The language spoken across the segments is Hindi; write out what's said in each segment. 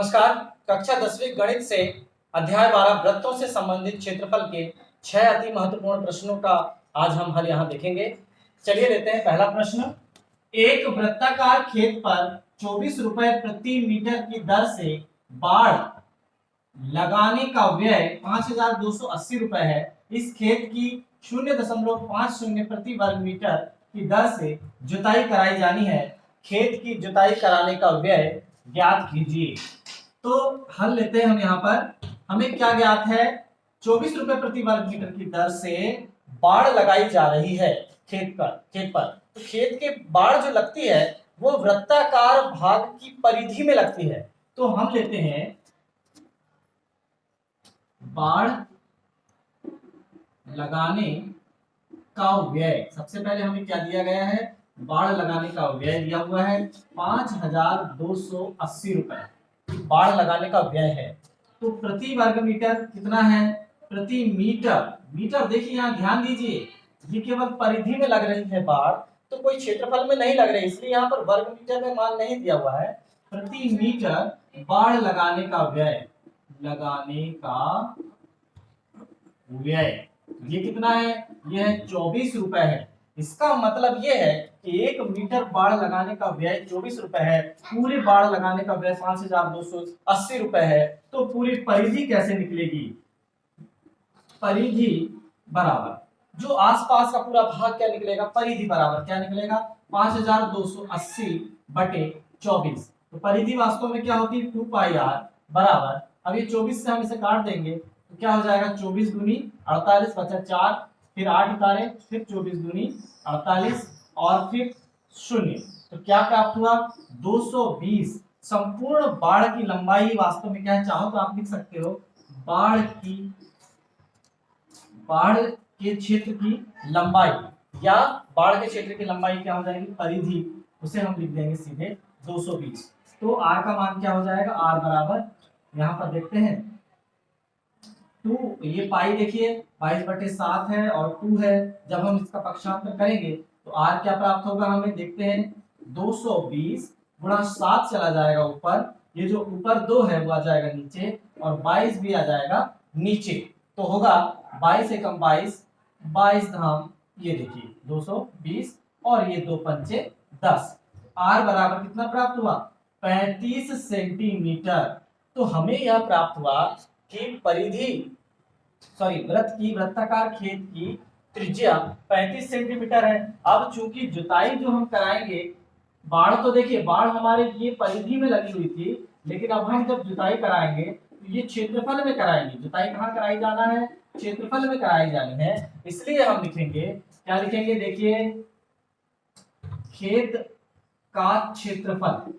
नमस्कार। कक्षा 10वीं गणित से अध्याय 12 वृत्तों से संबंधित क्षेत्रफल के 6 अति महत्वपूर्ण प्रश्नों का आज हम हल यहाँ देखेंगे। चलिए लेते हैं पहला प्रश्न। एक वृत्ताकार खेत पर 24 रुपए प्रति मीटर की दर से बाड़ लगाने का व्यय 5280 रुपए है। इस खेत की 0.50 प्रति वर्ग मीटर की दर से जुताई कराई जानी है। खेत की जुताई कराने का व्यय ज्ञात कीजिए। तो हल लेते हैं हम यहाँ पर। हमें क्या ज्ञात है? 24 रुपए प्रति वर्ग मीटर की दर से बाड़ लगाई जा रही है खेत पर। तो खेत के बाड़ जो लगती है वो वृत्ताकार भाग की परिधि में लगती है। तो हम लेते हैं बाड़ लगाने का व्यय। सबसे पहले हमें क्या दिया गया है? बाड़ लगाने का व्यय दिया हुआ है 5280 रुपए बाड़ लगाने का व्यय है। तो प्रति वर्ग मीटर कितना है? प्रति मीटर देखिए यहाँ ध्यान दीजिए, ये केवल परिधि में लग रही है बाड़, तो कोई क्षेत्रफल में नहीं लग रही, इसलिए यहाँ पर वर्ग मीटर में मान नहीं दिया हुआ है। प्रति मीटर बाड़ लगाने का व्यय ये कितना है? यह है 24 रुपए है। इसका मतलब यह है कि 1 मीटर बाड़ लगाने का व्यय 24 रुपए है, पूरी बाड़ लगाने का व्यय 5280 रुपए है। तो पूरी परिधि कैसे निकलेगी? परिधि बराबर जो आसपास का पूरा भाग क्या निकलेगा? परिधि बराबर क्या निकलेगा? 5280 बटे 24। तो परिधि वास्तव में क्या होती है? 2 पाई आर बराबर, अब ये 24 से हम इसे काट देंगे तो क्या हो जाएगा? 24 दूनी 48 बचा 4, फिर 8 उतारे, फिर 24 दूनी 48 और फिर 0। तो क्या प्राप्त हुआ? 220। संपूर्ण बाड़ की लंबाई वास्तव में क्या है? चाहो तो आप लिख सकते हो बाड़ के क्षेत्र की लंबाई, या बाड़ के क्षेत्र की लंबाई क्या हो जाएगी? परिधि, उसे हम लिख देंगे सीधे 220। तो r का मान क्या हो जाएगा? r बराबर यहाँ पर देखते हैं 2, ये पाई देखिए 22/7 है और 2 है। जब हम इसका पक्षांतर करेंगे तो r क्या प्राप्त होगा हमें? देखते हैं 220 गुणा 7 चला जाएगा ऊपर, ये जो ऊपर 2 है वो आ जाएगा नीचे, और 22 भी आ जाएगा नीचे। तो होगा 22 एकम 22, 22 धाम ये देखिए 220 और ये 2 पंचे 10। r बराबर कितना प्राप्त हुआ? 35 सेंटीमीटर। तो हमें यह प्राप्त हुआ कि वृत्ताकार खेत की त्रिज्या 35 सेंटीमीटर है। अब चूंकि जुताई जो हम कराएंगे, बाड़ तो देखिए बाड़ हमारे ये परिधि में लगी हुई थी, लेकिन अब हम जब जुताई कराएंगे तो ये क्षेत्रफल में कराएंगे। जुताई कहाँ कराई जाना है? क्षेत्रफल में कराई जानी है। इसलिए हम लिखेंगे, क्या लिखेंगे? देखिए खेत का क्षेत्रफल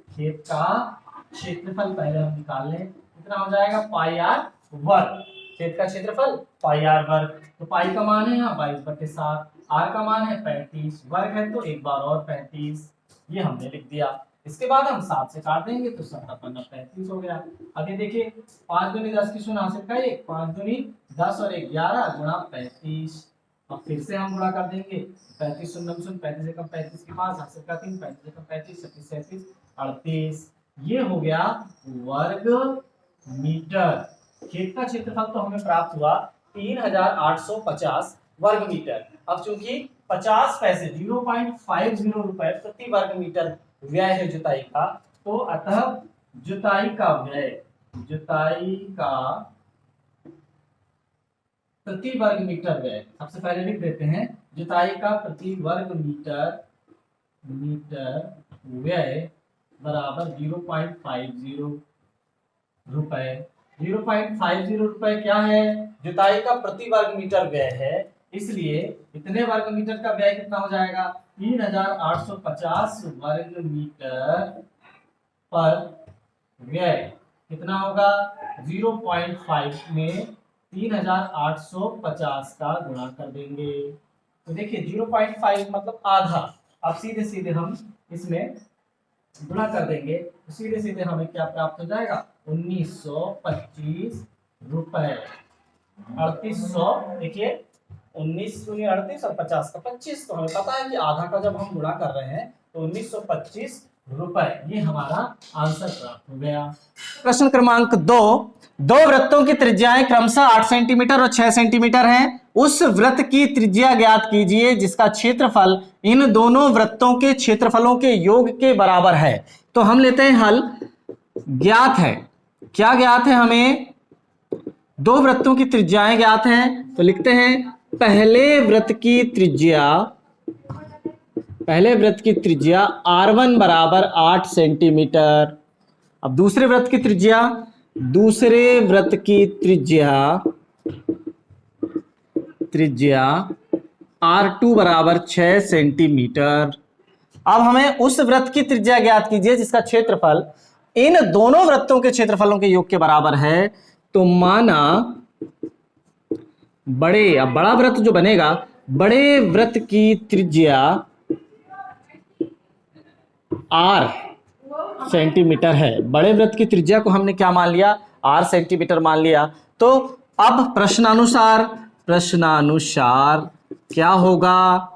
पहले हम निकाल लें, कितना हो जाएगा? पाई आर वर्ग। खेत का क्षेत्रफल पाई आर वर्ग। तो पाई का मान है यहाँ 22/7, आर का मान है 35, वर्ग है तो एक बार और 35, ये हमने लिख दिया। इसके बाद हम 7 से काट देंगे तो 7/35 हो गया। अब ये देखिए 5 दूनी 10 की शून्य हासिल का 1, 5 दूनी 10 और 11 गुणा 35। अब फिर से हम गुणा कर देंगे, 35 शून्य 35 एकम 35 के 5 हासिल का 3, 35 एकम 35 36 37 38, ये हो गया वर्ग मीटर। खेत का क्षेत्रफल तो हमें प्राप्त हुआ 3850 वर्ग मीटर। अब चूंकि 50 पैसे 0.50 रुपए प्रति वर्ग मीटर व्यय है जुताई का, तो अतः जुताई का प्रति वर्ग मीटर व्यय सबसे पहले लिख देते हैं। जुताई का प्रति वर्ग मीटर व्यय बराबर 0.50 रुपए। 0.50 रुपए क्या है? जुताई का प्रति वर्ग मीटर व्यय है, इसलिए इतने वर्ग मीटर का व्यय कितना हो जाएगा? 3850 वर्ग मीटर पर व्यय कितना होगा? 0.5 में 3850 का गुणा कर देंगे। तो देखिए 0.5 मतलब आधा। अब सीधे सीधे हम इसमें गुणा कर देंगे तो सीधे सीधे हमें क्या प्राप्त हो जाएगा? 1925 रुपए। 3800 देखिए 19 38 और 50 का 25, तो हमें पता है कि आधा का जब हम गुणा कर रहे हैं तो 1925 रुपए। ये हमारा आंसर प्राप्त हो गया। प्रश्न क्रमांक 2, दो वृत्तों की त्रिज्याएं क्रमशः 8 सेंटीमीटर और 6 सेंटीमीटर हैं। उस वृत्त की त्रिज्या ज्ञात कीजिए जिसका क्षेत्रफल इन दोनों वृत्तों के क्षेत्रफलों के योग के बराबर है। तो हम लेते हैं हल। ज्ञात है, क्या ज्ञात है हमें? दो वृत्तों की त्रिज्याएं ज्ञात हैं, तो लिखते हैं पहले वृत्त की त्रिज्या R1 बराबर 8 सेंटीमीटर। अब दूसरे वृत्त की त्रिज्या R2 बराबर 6 सेंटीमीटर। अब हमें उस वृत्त की त्रिज्या ज्ञात कीजिए जिसका क्षेत्रफल इन दोनों वृत्तों के क्षेत्रफलों के योग के बराबर है। तो माना बड़ा वृत्त जो बनेगा, बड़े वृत्त की त्रिज्या R सेंटीमीटर है। बड़े वृत्त की त्रिज्या को हमने क्या मान लिया? R सेंटीमीटर मान लिया। तो अब प्रश्नानुसार क्या होगा?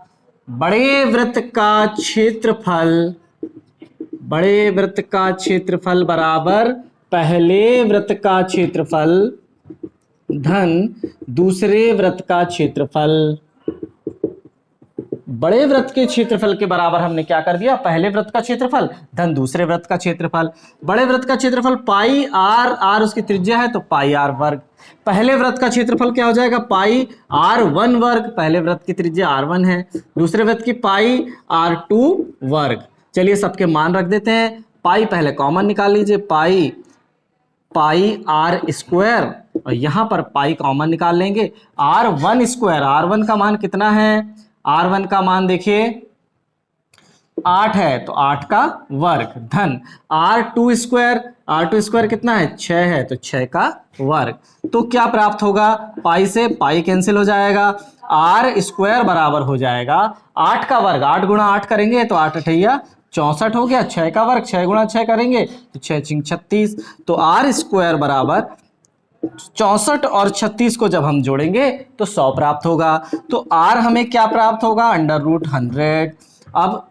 बड़े वृत्त का क्षेत्रफल बराबर पहले वृत्त का क्षेत्रफल धन दूसरे वृत्त का क्षेत्रफल। बड़े वृत्त के क्षेत्रफल के बराबर हमने क्या कर दिया? पहले वृत्त का क्षेत्रफल धन दूसरे वृत्त का क्षेत्रफल। बड़े वृत्त का क्षेत्रफल पाई आर उसकी त्रिज्या है तो पाई आर वर्ग। पहले वृत्त का क्षेत्रफल क्या हो जाएगा? पाई R1 वर्ग, पहले वृत्त की त्रिज्या R1 है, दूसरे वृत्त की पाई R2 वर्ग। चलिए सबके मान रख देते हैं। पाई पहले कॉमन निकाल लीजिए, पाई R स्क्वायर, और यहां पर पाई कॉमन निकाल लेंगे। R1 स्क्वायर, R1 का मान कितना है? R1 का मान देखिए 8 है तो 8 का वर्ग धन R2 स्क्वायर कितना है? 6 है तो 6 का वर्ग। तो क्या प्राप्त होगा? पाई से पाई कैंसिल हो जाएगा, R स्क्वायर बराबर हो जाएगा 8 का वर्ग। 8 गुणा 8 करेंगे तो 8 अठैया 64 हो गया। 6 का वर्ग 6 गुणा 6 करेंगे तो 6 छिंग 36। तो R स्क्वायर बराबर 64 और 36 को जब हम जोड़ेंगे तो 100 प्राप्त होगा। तो R हमें क्या प्राप्त होगा? √100। अब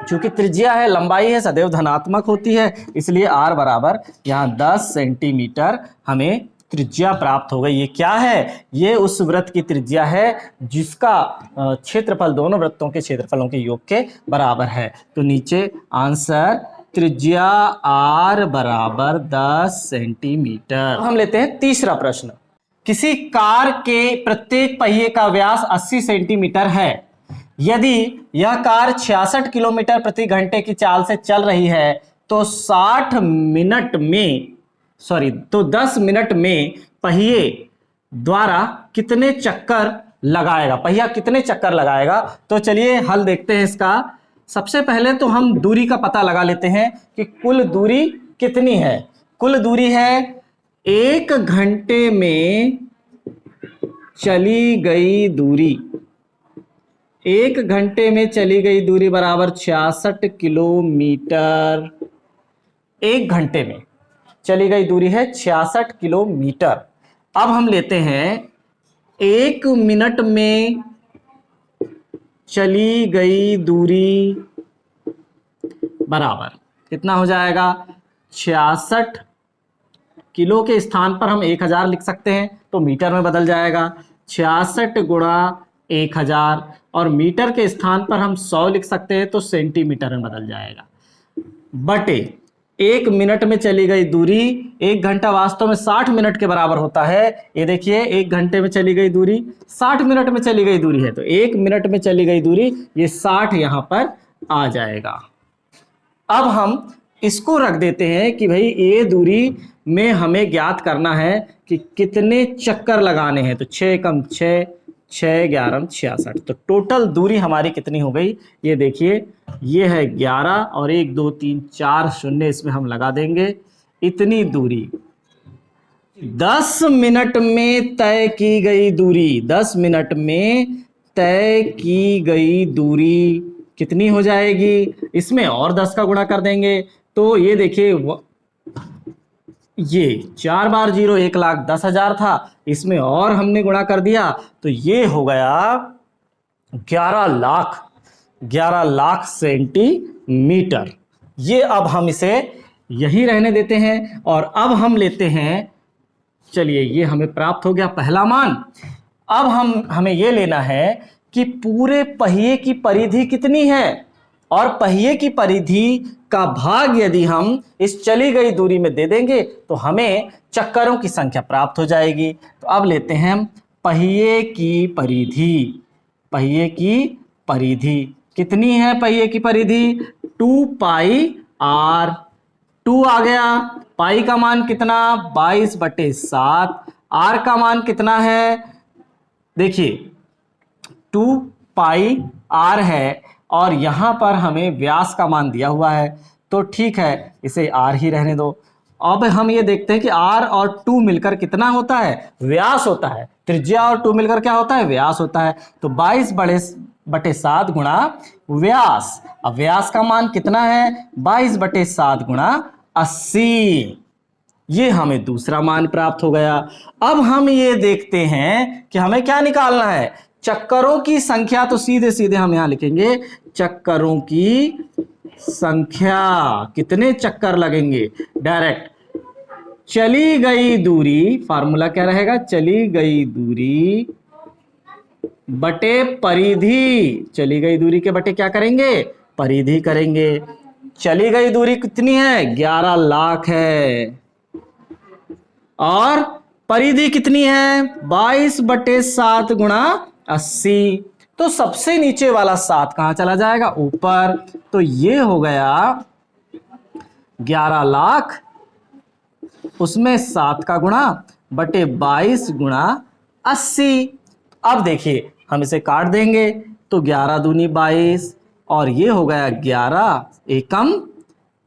चूंकि त्रिज्या है, लंबाई है, सदैव धनात्मक होती है, इसलिए R बराबर यहाँ 10 सेंटीमीटर हमें त्रिज्या प्राप्त हो गई। ये क्या है? ये उस वृत्त की त्रिज्या है जिसका क्षेत्रफल दोनों वृत्तों के क्षेत्रफलों के योग के बराबर है। तो नीचे आंसर त्रिज्या R बराबर 10 सेंटीमीटर। हम लेते हैं तीसरा प्रश्न। किसी कार के प्रत्येक पहिए का व्यास 80 सेंटीमीटर है। यदि यह कार 66 किलोमीटर प्रति घंटे की चाल से चल रही है तो 10 मिनट में पहिए द्वारा कितने चक्कर लगाएगा? पहिया कितने चक्कर लगाएगा? तो चलिए हल देखते हैं इसका। सबसे पहले तो हम दूरी का पता लगा लेते हैं कि कुल दूरी कितनी है। कुल दूरी है 1 घंटे में चली गई दूरी। 1 घंटे में चली गई दूरी बराबर 66 किलोमीटर। 1 घंटे में चली गई दूरी है 66 किलोमीटर। अब हम लेते हैं 1 मिनट में चली गई दूरी बराबर कितना हो जाएगा? 66 किलो के स्थान पर हम 1000 लिख सकते हैं तो मीटर में बदल जाएगा। 66 गुणा 1000, और मीटर के स्थान पर हम 100 लिख सकते हैं तो सेंटीमीटर में बदल जाएगा। बटे 1 मिनट में चली गई दूरी, 1 घंटा वास्तव में 60 मिनट के बराबर होता है। ये देखिए 1 घंटे में चली गई दूरी 60 मिनट में चली गई दूरी है, तो 1 मिनट में चली गई दूरी ये 60 यहां पर आ जाएगा। अब हम इसको रख देते हैं कि भाई ये दूरी में हमें ज्ञात करना है कि कितने चक्कर लगाने हैं। तो 6 कम 6, 6 11 66, तो टोटल दूरी हमारी कितनी हो गई? ये देखिए ये है 11 और 1 2 3 4 शून्य इसमें हम लगा देंगे। इतनी दूरी 10 मिनट में तय की गई दूरी, 10 मिनट में तय की गई दूरी कितनी हो जाएगी? इसमें और 10 का गुणा कर देंगे तो ये देखिए ये 4 बार 0 1,10,000 था, इसमें और हमने गुणा कर दिया तो ये हो गया 11 लाख सेंटीमीटर। ये अब हम इसे यही रहने देते हैं और अब हम लेते हैं, चलिए ये हमें प्राप्त हो गया पहला मान। अब हमें ये लेना है कि पूरे पहिए की परिधि कितनी है, और पहिए की परिधि का भाग यदि हम इस चली गई दूरी में दे देंगे तो हमें चक्करों की संख्या प्राप्त हो जाएगी। तो अब लेते हैं हम पहिए की परिधि। पहिए की परिधि कितनी है? पहिए की परिधि 2 पाई r। 2 आ गया, पाई का मान कितना 22/7, r का मान कितना है, देखिए 2 पाई r है और यहां पर हमें व्यास का मान दिया हुआ है, तो ठीक है इसे r ही रहने दो। अब हम ये देखते हैं कि r और 2 मिलकर कितना होता है, व्यास होता है। त्रिज्या और 2 मिलकर क्या होता है, व्यास होता है। तो 22/7 गुणा व्यास। अब व्यास का मान कितना है, 22/7 गुणा 80। ये हमें दूसरा मान प्राप्त हो गया। अब हम ये देखते हैं कि हमें क्या निकालना है, चक्करों की संख्या। तो सीधे सीधे हम यहां लिखेंगे चक्करों की संख्या, कितने चक्कर लगेंगे, डायरेक्ट चली गई दूरी, फार्मूला क्या रहेगा, चली गई दूरी बटे परिधि। चली गई दूरी के बटे क्या करेंगे, परिधि करेंगे। चली गई दूरी कितनी है, 11 लाख है, और परिधि कितनी है, 22/7 गुणा 80। तो सबसे नीचे वाला 7 कहां चला जाएगा, ऊपर। तो ये हो गया 11 लाख, उसमें 7 का गुणा बटे 22 गुणा 80। अब देखिए हम इसे काट देंगे तो 11 दूनी 22 और ये हो गया 11 एकम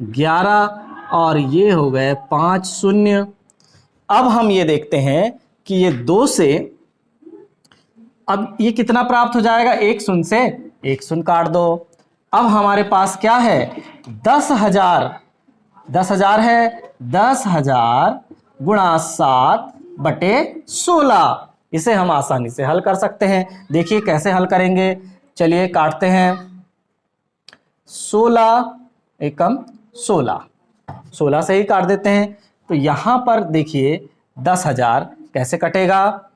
11 और ये हो गए 5 शून्य। अब हम ये देखते हैं कि ये 2 से अब ये कितना प्राप्त हो जाएगा, 1 शून्य से 1 शून्य काट दो। अब हमारे पास क्या है, 10,000 है, 10,000 गुणा 7/16। इसे हम आसानी से हल कर सकते हैं। देखिए कैसे हल करेंगे, चलिए काटते हैं। 16 एकम 16, 16 से ही काट देते हैं। तो यहां पर देखिए 10,000 कैसे कटेगा,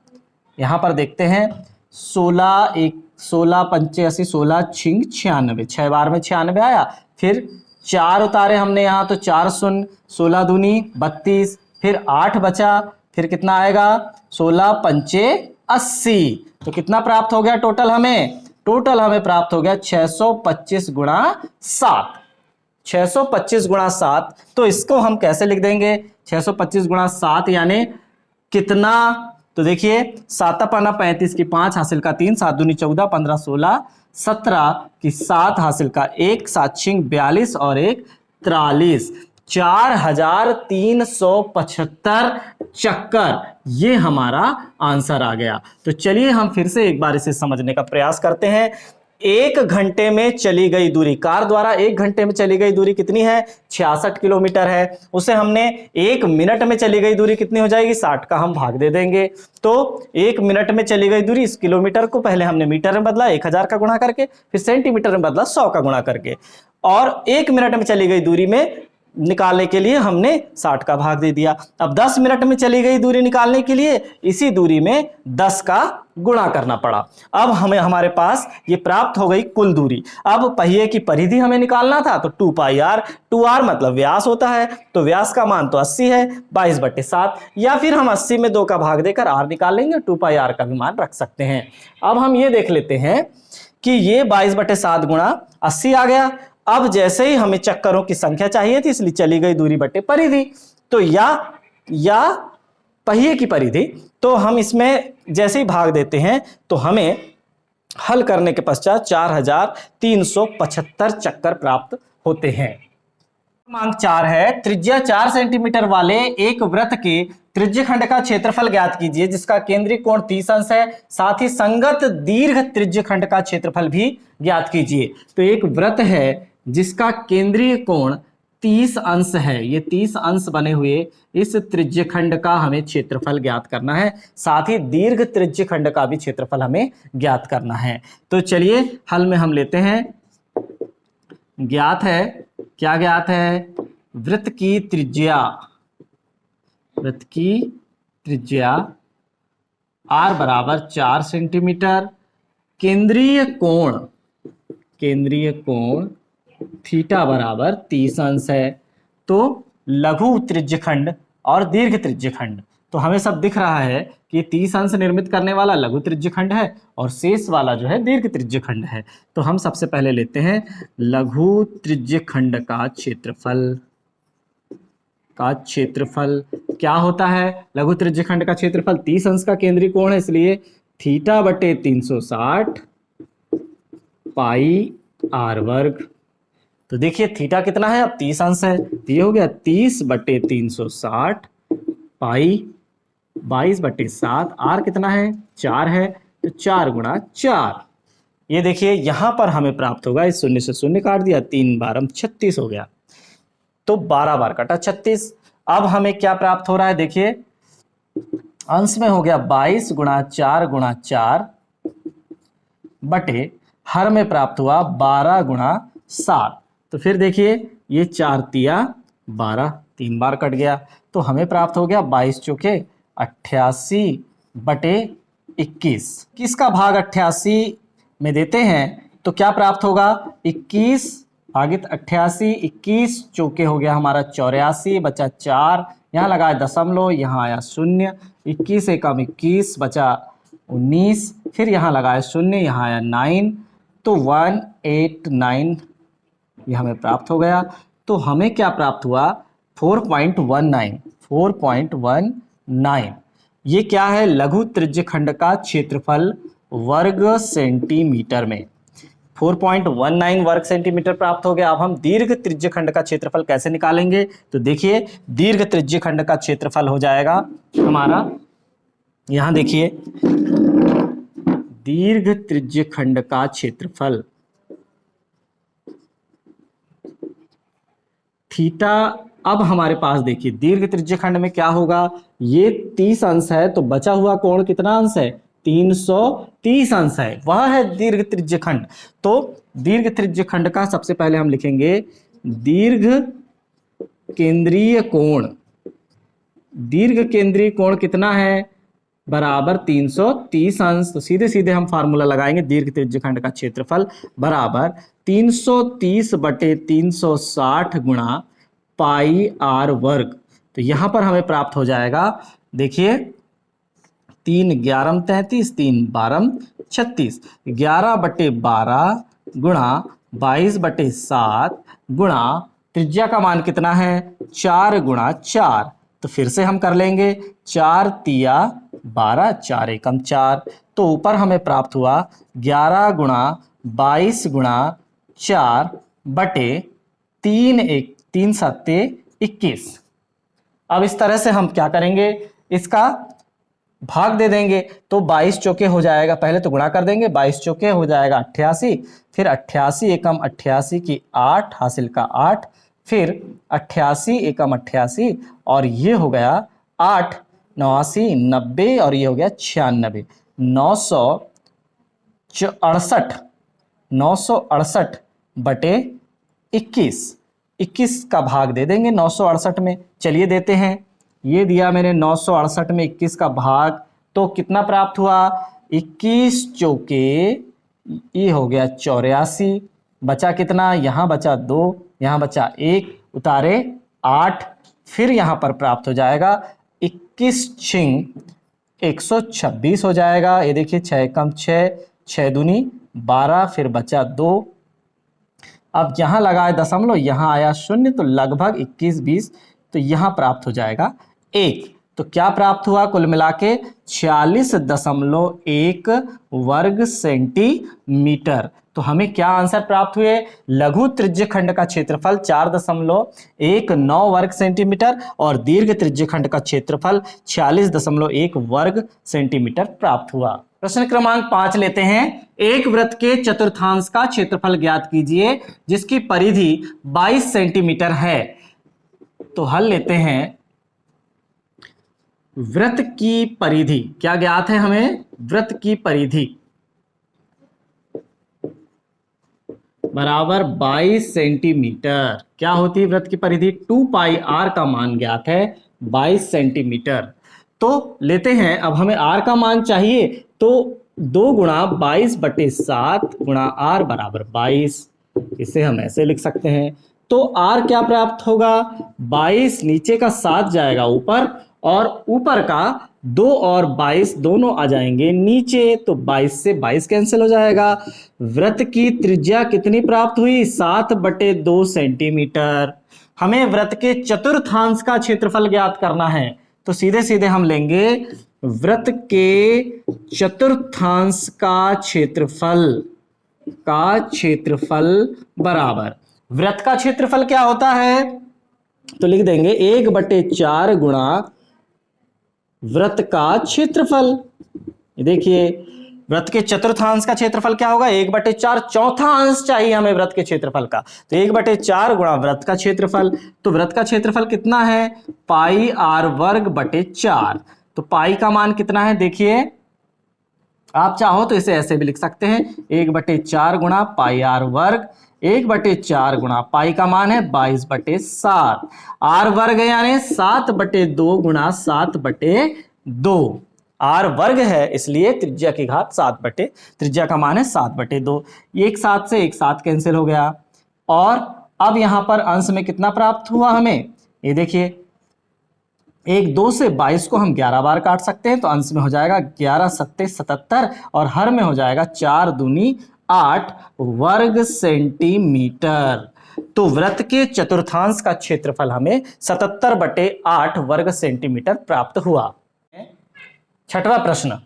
यहां पर देखते हैं 16 पंचे 80, 16 छिंग 96, 6 बार में 96 आया। फिर 4 उतारे हमने यहाँ तो 4 शून्य, 16 दूनी 32, फिर 8 बचा, फिर कितना आएगा 16 पंचे 80। तो कितना प्राप्त हो गया टोटल हमें, टोटल हमें प्राप्त हो गया 625 गुणा 7। 625 गुणा 7, तो इसको हम कैसे लिख देंगे, 625 गुणा 7 यानी कितना, तो देखिए 7 पाना 35 की 5 हासिल का 3, 7 दूनी 14, 15 16, 17 की 7 हासिल का 1, 7 छिंग 42 और 1 43, 4375 चक्कर। ये हमारा आंसर आ गया। तो चलिए हम फिर से एक बार इसे समझने का प्रयास करते हैं। 1 घंटे में चली गई दूरी, कार द्वारा 1 घंटे में चली गई दूरी कितनी है, 66 किलोमीटर है। उसे हमने 1 मिनट में चली गई दूरी कितनी हो जाएगी, 60 का हम भाग दे देंगे। तो 1 मिनट में चली गई दूरी, इस किलोमीटर को पहले हमने मीटर में बदला 1000 का गुणा करके, फिर सेंटीमीटर में बदला 100 का गुणा करके, और 1 मिनट में चली गई दूरी में निकालने के लिए हमने 60 का भाग दे दिया। अब 10 मिनट में चली गई दूरी निकालने के लिए इसी दूरी में 10 का गुणा करना पड़ा। अब हमें हमारे पास ये प्राप्त हो गई कुल दूरी। अब पहिए की परिधि हमें निकालना था, तो 2 पाई r, 2r मतलब व्यास होता है, तो व्यास का मान तो 80 है 22/7, या फिर हम 80 में 2 का भाग देकर r निकाल लेंगे, 2 पाई r का भी मान रख सकते हैं। अब हम ये देख लेते हैं कि ये 22/7 गुणा 80 आ गया। अब जैसे ही हमें चक्करों की संख्या चाहिए थी, इसलिए चली गई दूरी बटे परिधि, तो या पहिए की परिधि, तो हम इसमें जैसे ही भाग देते हैं तो हमें हल करने के पश्चात 4375 चक्कर प्राप्त होते हैं। क्रमांक 4 है, त्रिज्या 4 सेंटीमीटर वाले एक वृत्त के त्रिज्यखंड का क्षेत्रफल ज्ञात कीजिए जिसका केंद्रीय कोण 30 अंश है, साथ ही संगत दीर्घ त्रिज्यखंड का क्षेत्रफल भी ज्ञात कीजिए। तो एक वृत्त है जिसका केंद्रीय कोण 30 अंश है, ये 30 अंश बने हुए इस त्रिज्यखंड का हमें क्षेत्रफल ज्ञात करना है, साथ ही दीर्घ त्रिज्यखंड का भी क्षेत्रफल हमें ज्ञात करना है। तो चलिए हल में हम लेते हैं। ज्ञात है क्या ज्ञात है? वृत्त की त्रिज्या, वृत्त की त्रिज्या r बराबर 4 सेंटीमीटर, केंद्रीय कोण, केंद्रीय कोण थीटा बराबर 30 अंश है। तो लघु त्रिज्यखंड और दीर्घ त्रिज्यखंड, तो हमें सब दिख रहा है कि 30 अंश निर्मित करने वाला लघु त्रिज्यखंड है और शेष वाला जो है दीर्घ त्रिज्यखंड है। तो हम सबसे पहले लेते हैं लघु त्रिज्यखंड का क्षेत्रफल। क्या होता है? लघु त्रिज्यखंड का क्षेत्रफल 30 अंश का केंद्रीय कोण है, इसलिए थीटा बटे 360 पाई आर वर्ग। तो देखिए थीटा कितना है? अब 30 अंश है, तो ये हो गया 30 बटे 360 पाई 22 बटे 7, आर कितना है? 4 है, तो 4 गुणा 4। ये देखिए यहां पर हमें प्राप्त होगा, इस शून्य से शून्य काट दिया, 3 बार 36 हो गया, तो 12 बार कटा 36। अब हमें क्या प्राप्त हो रहा है? देखिए अंश में हो गया 22 गुणा 4 गुणा 4 बटे हर में प्राप्त हुआ 12 गुणा 7। तो फिर देखिए ये 4 तिया 12, 3 बार कट गया, तो हमें प्राप्त हो गया 22 चौके 88 बटे 21। किसका भाग 88 में देते हैं तो क्या प्राप्त होगा? 21 भागित 88, 21 चौके हो गया हमारा 84, बचा 4, यहाँ लगाया दशमलव, यहाँ आया शून्य, 21 एकम 21 बचा 19, फिर यहाँ लगाया शून्य, यहाँ आया 9, तो 189 ये हमें प्राप्त हो गया। तो हमें क्या प्राप्त हुआ? 4.19। ये क्या है? लघु त्रिज्यखंड का क्षेत्रफल वर्ग सेंटीमीटर में 4.19 वर्ग सेंटीमीटर प्राप्त हो गया। अब हम दीर्घ त्रिज्यखंड का क्षेत्रफल कैसे निकालेंगे? तो देखिए दीर्घ त्रिज्यखंड का क्षेत्रफल हो जाएगा हमारा, यहां देखिए दीर्घ त्रिज्यखंड का क्षेत्रफल थीटा। अब हमारे पास देखिए दीर्घ त्रिज्यखंड में क्या होगा? ये 30 अंश है, तो बचा हुआ कोण कितना अंश है? 330 अंश है, वह है दीर्घ त्रिज्यखंड। तो दीर्घ त्रिज्यखंड का सबसे पहले हम लिखेंगे दीर्घ केंद्रीय कोण। दीर्घ केंद्रीय कोण कितना है? बराबर 330 अंश। तो सीधे सीधे हम फार्मूला लगाएंगे, दीर्घ त्रिज्यखंड का क्षेत्रफल बराबर 330 बटे 360 गुणा पाई आर वर्ग। तो यहां पर हमें प्राप्त हो जाएगा, देखिए 3 11 33, 3 12 36, 11 बटे 12 गुणा 22 बटे 7 गुणा त्रिज्या का मान कितना है? 4 गुणा 4। तो फिर से हम कर लेंगे, 4 तिया 12, 4 एकम 4, तो ऊपर हमें प्राप्त हुआ 11 गुणा 22 गुणा 4 बटे 3 सत्ते 21। अब इस तरह से हम क्या करेंगे? इसका भाग दे देंगे, तो 22 चौके हो जाएगा, पहले तो गुणा कर देंगे, 22 चौके हो जाएगा 88, फिर 88 एकम 88 की 8 हासिल का 8, फिर 88 एकम 88 और ये हो गया 8 89 90 और ये हो गया 96, 968 बटे 21 का भाग दे देंगे 968 में। चलिए देते हैं, ये दिया मैंने 968 में 21 का भाग, तो कितना प्राप्त हुआ? 21 चौके ये हो गया 84, बचा कितना? यहाँ बचा 2, यहाँ बचा 1, उतारे 8, फिर यहाँ पर प्राप्त हो जाएगा 21 छिंग 126 हो जाएगा। ये देखिए 6 एकम 6, 6 दूनी 12, फिर बचा 2, अब यहाँ लगाए दशमलव, यहाँ आया शून्य, तो लगभग 21 20, तो यहाँ प्राप्त हो जाएगा 1। तो क्या प्राप्त हुआ? कुल मिला के 46.1 वर्ग सेंटीमीटर। तो हमें क्या आंसर प्राप्त हुए? लघु त्रिज्यखंड का क्षेत्रफल 4.19 वर्ग सेंटीमीटर और दीर्घ त्रिज्यखंड का क्षेत्रफल 46.1 वर्ग सेंटीमीटर प्राप्त हुआ। प्रश्न क्रमांक 5 लेते हैं। एक वृत्त के चतुर्थांश का क्षेत्रफल ज्ञात कीजिए जिसकी परिधि 22 सेंटीमीटर है। तो हल लेते हैं। वृत्त की परिधि क्या ज्ञात है हमें? वृत्त की परिधि बराबर 22 सेंटीमीटर। क्या होती है वृत्त की परिधि? 2 पाई आर का मान ज्ञात है 22 सेंटीमीटर। तो लेते हैं, अब हमें आर का मान चाहिए, तो 2 गुणा 22/7 गुणा आर बराबर 22। इसे हम ऐसे लिख सकते हैं। तो आर क्या प्राप्त होगा? 22, नीचे का 7 जाएगा ऊपर, और ऊपर का 2 और 22 दोनों आ जाएंगे नीचे, तो 22 से 22 कैंसिल हो जाएगा। वृत्त की त्रिज्या कितनी प्राप्त हुई? 7/2 सेंटीमीटर। हमें वृत्त के चतुर्थांश का क्षेत्रफल ज्ञात करना है, तो सीधे सीधे हम लेंगे वृत्त के चतुर्थांश का क्षेत्रफल बराबर, वृत्त का क्षेत्रफल क्या होता है? तो लिख देंगे 1/4 गुणा वृत्त का क्षेत्रफल। देखिए वृत्त के चतुर्थांश का क्षेत्रफल क्या होगा? 1/4, चौथा अंश चाहिए हमें वृत्त के क्षेत्रफल का, तो 1/4 गुणा वृत्त का क्षेत्रफल। तो वृत्त का क्षेत्रफल कितना है? पाई आर वर्ग बटे 4। तो पाई का मान कितना है? देखिए आप चाहो तो इसे ऐसे भी लिख सकते हैं, 1/4 गुणा पाई आर वर्ग, 1/4 गुणा पाई का मान है 22/7, आर वर्ग यानी 7/2 गुणा 7/2। आर वर्ग है इसलिए त्रिज्या की घात 7 त्रिज्या का मान है 7/2। एक 7 से एक 7 कैंसिल हो गया। और अब यहां पर अंश में कितना प्राप्त हुआ हमें? ये देखिए, 1 2 से 22 को हम 11 बार काट सकते हैं, तो अंश में हो जाएगा 11 7 77, और हर में हो जाएगा 4 दूनी 8 वर्ग सेंटीमीटर। तो वृत्त के चतुर्थांश का क्षेत्रफल हमें 77/8 वर्ग सेंटीमीटर प्राप्त हुआ। छठवां प्रश्न,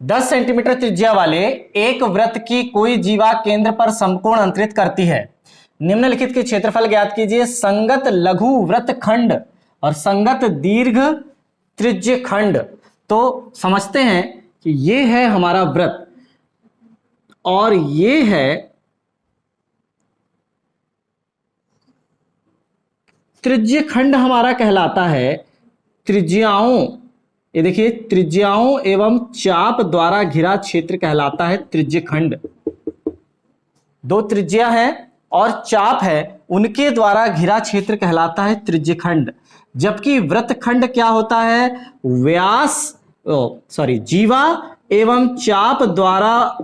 10 सेंटीमीटर त्रिज्या वाले एक वृत्त की कोई जीवा केंद्र पर समकोण अंतरित करती है। निम्नलिखित के क्षेत्रफल ज्ञात कीजिए। संगत लघु वृत्त खंड और संगत दीर्घ त्रिज्य खंड। तो समझते हैं कि ये है हमारा वृत्त और ये है त्रिज्य खंड, हमारा कहलाता है त्रिज्याओं। ये देखिए, त्रिज्याओं एवं चाप द्वारा घिरा क्षेत्र कहलाता है त्रिज्य खंड। 2 त्रिज्या है और चाप है, उनके द्वारा घिरा क्षेत्र कहलाता है त्रिज्य खंड। जबकि वृत्तखंड क्या होता है? जीवा एवं चाप द्वारा,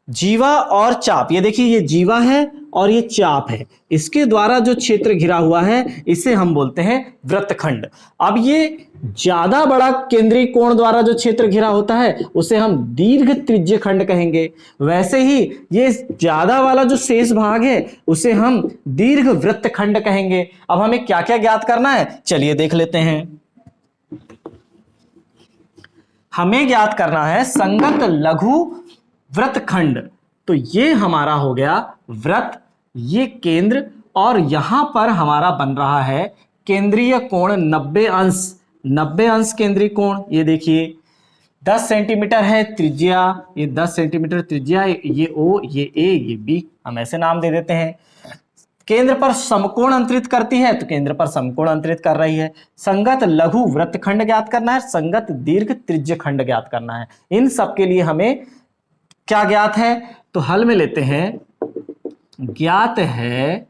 जीवा और चाप, ये देखिए ये जीवा है और ये चाप है, इसके द्वारा जो क्षेत्र घिरा हुआ है इसे हम बोलते हैं वृत्तखंड। अब ये ज्यादा बड़ा केंद्रीय कोण द्वारा जो क्षेत्र घिरा होता है उसे हम दीर्घ त्रिज्य खंड कहेंगे। वैसे ही ये ज्यादा वाला जो शेष भाग है उसे हम दीर्घ वृत्तखंड कहेंगे। अब हमें क्या क्या ज्ञात करना है, चलिए देख लेते हैं। हमें ज्ञात करना है संगत लघु वृत्तखंड। तो ये हमारा हो गया वृत्त, ये केंद्र, और यहां पर हमारा बन रहा है केंद्रीय कोण 90 अंश। 90 अंश केंद्रीय कोण। ये देखिए 10 सेंटीमीटर है त्रिज्या, ये 10 सेंटीमीटर त्रिज्या, ये O, ये A, ये B, हम ऐसे नाम दे देते हैं। केंद्र पर समकोण अंतरित करती है, तो केंद्र पर समकोण अंतरित कर रही है। संगत लघु वृत्तखंड ज्ञात करना है, संगत दीर्घ त्रिज्य खंड ज्ञात करना है। इन सब के लिए हमें क्या ज्ञात है, तो हल में लेते हैं। ज्ञात है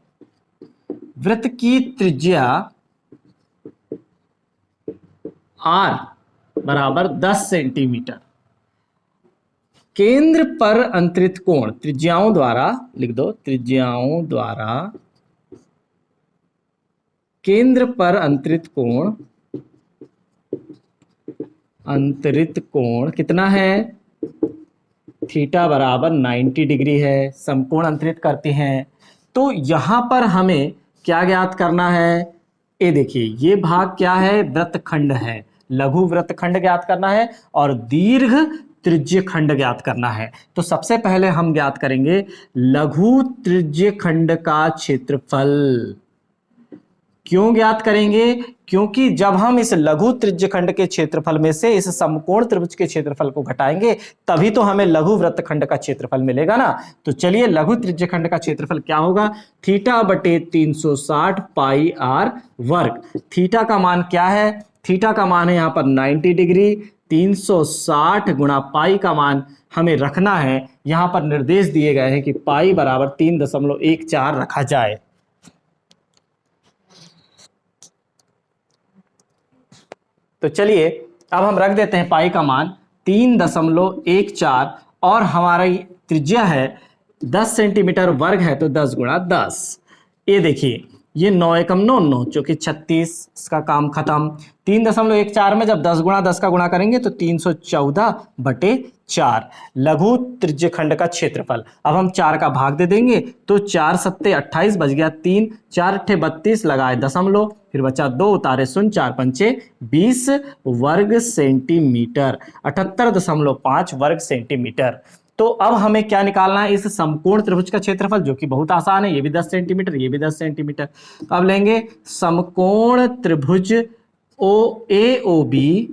वृत्त की त्रिज्या R बराबर 10 सेंटीमीटर, केंद्र पर अंतरित कोण त्रिज्याओं द्वारा, लिख दो, त्रिज्याओं द्वारा केंद्र पर अंतरित कोण कितना है? थीटा बराबर 90 डिग्री है, समकोण अंतरित करते हैं। तो यहां पर हमें क्या ज्ञात करना है? ये देखिए ये भाग क्या है? वृत्तखंड है। लघु वृत्तखंड ज्ञात करना है और दीर्घ त्रिज्य खंड ज्ञात करना है। तो सबसे पहले हम ज्ञात करेंगे लघु त्रिज्य खंड का क्षेत्रफल। क्यों ज्ञात करेंगे? क्योंकि जब हम इस लघु त्रिज्य खंड के क्षेत्रफल में से इस समकोण त्रिभुज के क्षेत्रफल को घटाएंगे तभी तो हमें लघु वृत्तखंड का क्षेत्रफल मिलेगा ना। तो चलिए लघु त्रिज्य खंड का क्षेत्रफल क्या होगा? थीटा बटे 360 पाई आर वर्ग। थीटा का मान क्या है? थीटा का मान है यहाँ पर 90 डिग्री, 360 गुणा पाई का मान हमें रखना है। यहाँ पर निर्देश दिए गए हैं कि पाई बराबर 3.14 रखा जाए। तो चलिए अब हम रख देते हैं पाई का मान 3.14 और हमारी त्रिज्या है 10 सेंटीमीटर वर्ग है, तो 10 गुणा 10। ये देखिए ये 9 एकम 9 9 जो कि 36 का काम खत्म। 3.14 में जब 10 गुणा 10 का गुणा करेंगे तो 314/4 लघु त्रिज्यखंड का क्षेत्रफल। अब हम 4 का भाग दे देंगे तो 4 सत्ते 28 बच गया 3, 4 अट्ठे 32 लगाए दशमलव, फिर बचा 2 उतारे 0, 4 पंचे 20 वर्ग सेंटीमीटर, 78.5 वर्ग सेंटीमीटर। तो अब हमें क्या निकालना है, इस समकोण त्रिभुज का क्षेत्रफल, जो कि बहुत आसान है, ये भी 10 सेंटीमीटर, ये भी 10 सेंटीमीटर। तो अब लेंगे समकोण त्रिभुज OAOB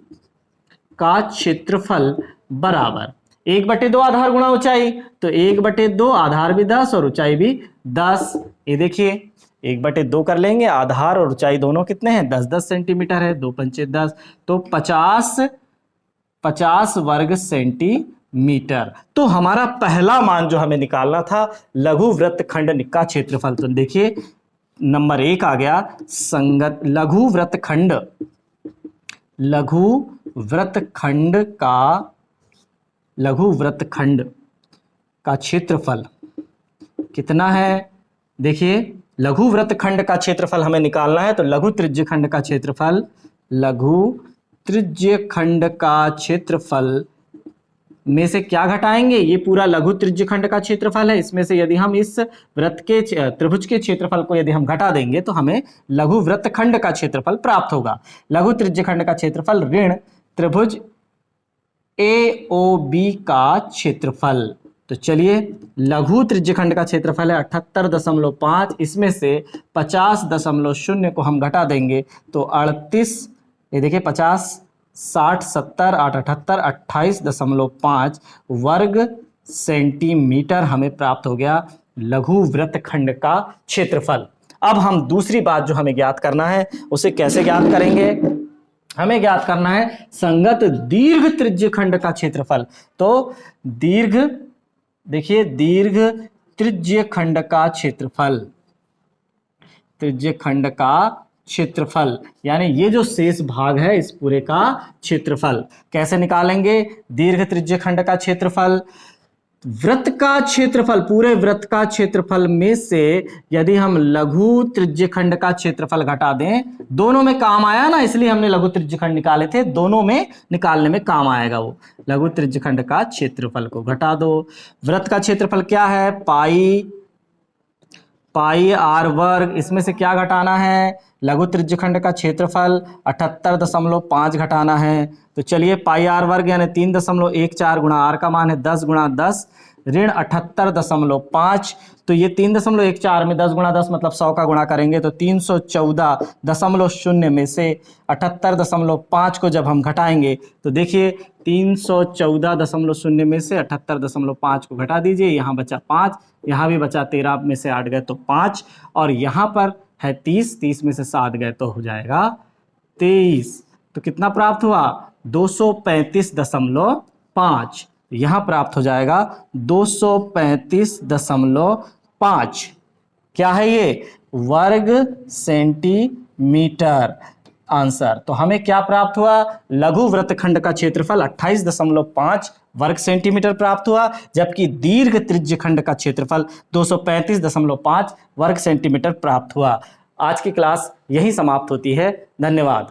का क्षेत्रफल बराबर 1/2 आधार गुणा ऊंचाई, तो 1/2 आधार भी 10 और ऊंचाई भी 10। ये देखिए 1/2 कर लेंगे, आधार और ऊंचाई दोनों कितने हैं, 10-10 सेंटीमीटर है, 2 पंचे 10, तो 50 वर्ग सेंटीमीटर। तो हमारा पहला मान जो हमें निकालना था लघु वृत्तखंड का क्षेत्रफल, तो देखिए नंबर 1 आ गया, संगत लघु वृत्तखंड का क्षेत्रफल कितना है। देखिए लघु वृत्तखंड का क्षेत्रफल हमें निकालना है, तो लघु त्रिज्यखंड का क्षेत्रफल में से क्या घटाएंगे, ये पूरा लघु त्रिज्यखंड का क्षेत्रफल है, इसमें से यदि हम इस वृत्त के त्रिभुज के क्षेत्रफल को यदि हम घटा देंगे तो हमें लघु वृत्तखंड का क्षेत्रफल प्राप्त होगा। लघु त्रिज्यखंड का क्षेत्रफल ऋण त्रिभुज AOB का क्षेत्रफल। तो चलिए लघु त्रिज्यखंड का क्षेत्रफल है 78.5, इसमें से 50.0 को हम घटा देंगे तो 38, ये देखिए 50, 60, 70, 8, 78, 28.5 वर्ग सेंटीमीटर हमें प्राप्त हो गया लघु वृत्तखंड का क्षेत्रफल। अब हम दूसरी बात जो हमें ज्ञात करना है उसे कैसे ज्ञात करेंगे, हमें ज्ञात करना है संगत दीर्घ त्रिज्यखंड का क्षेत्रफल। तो देखिए दीर्घ त्रिज्यखंड का क्षेत्रफल यानी ये जो शेष भाग है इस पूरे का क्षेत्रफल कैसे निकालेंगे। दीर्घ त्रिज्यखंड का क्षेत्रफल, वृत्त का क्षेत्रफल, पूरे वृत्त का क्षेत्रफल में से यदि हम लघु त्रिज्यखंड का क्षेत्रफल घटा दें, दोनों में काम आया ना, इसलिए हमने लघु त्रिज्यखंड निकाले थे, दोनों में निकालने में काम आएगा वो। लघु त्रिज्यखंड का क्षेत्रफल को घटा दो। वृत्त का क्षेत्रफल क्या है, पाई r वर्ग, इसमें से क्या घटाना है, लघु त्रिज्यखंड का क्षेत्रफल 78.5 घटाना है। तो चलिए पाई r वर्ग यानी 3.14 गुणा r का मान है 10 गुणा 10 ऋण 78.5, तो ये 3.14 में 10 गुणा 10 मतलब 100 का गुणा करेंगे तो 314.0 में से 78.5 को जब हम घटाएंगे तो देखिए 314.0 में से 78.5 को घटा दीजिए, यहाँ बचा 5, यहाँ भी बचा 13 में से 8 गए तो 5, और यहाँ पर है 30 में से 7 गए तो हो जाएगा 23। तो कितना प्राप्त हुआ, 235.5, यहाँ प्राप्त हो जाएगा 235.5, क्या है ये, वर्ग सेंटीमीटर आंसर। तो हमें क्या प्राप्त हुआ, लघु वृत्तखंड का क्षेत्रफल 28.5 वर्ग सेंटीमीटर प्राप्त हुआ, जबकि दीर्घ त्रिज्यखंड का क्षेत्रफल 235.5 वर्ग सेंटीमीटर प्राप्त हुआ। आज की क्लास यही समाप्त होती है, धन्यवाद।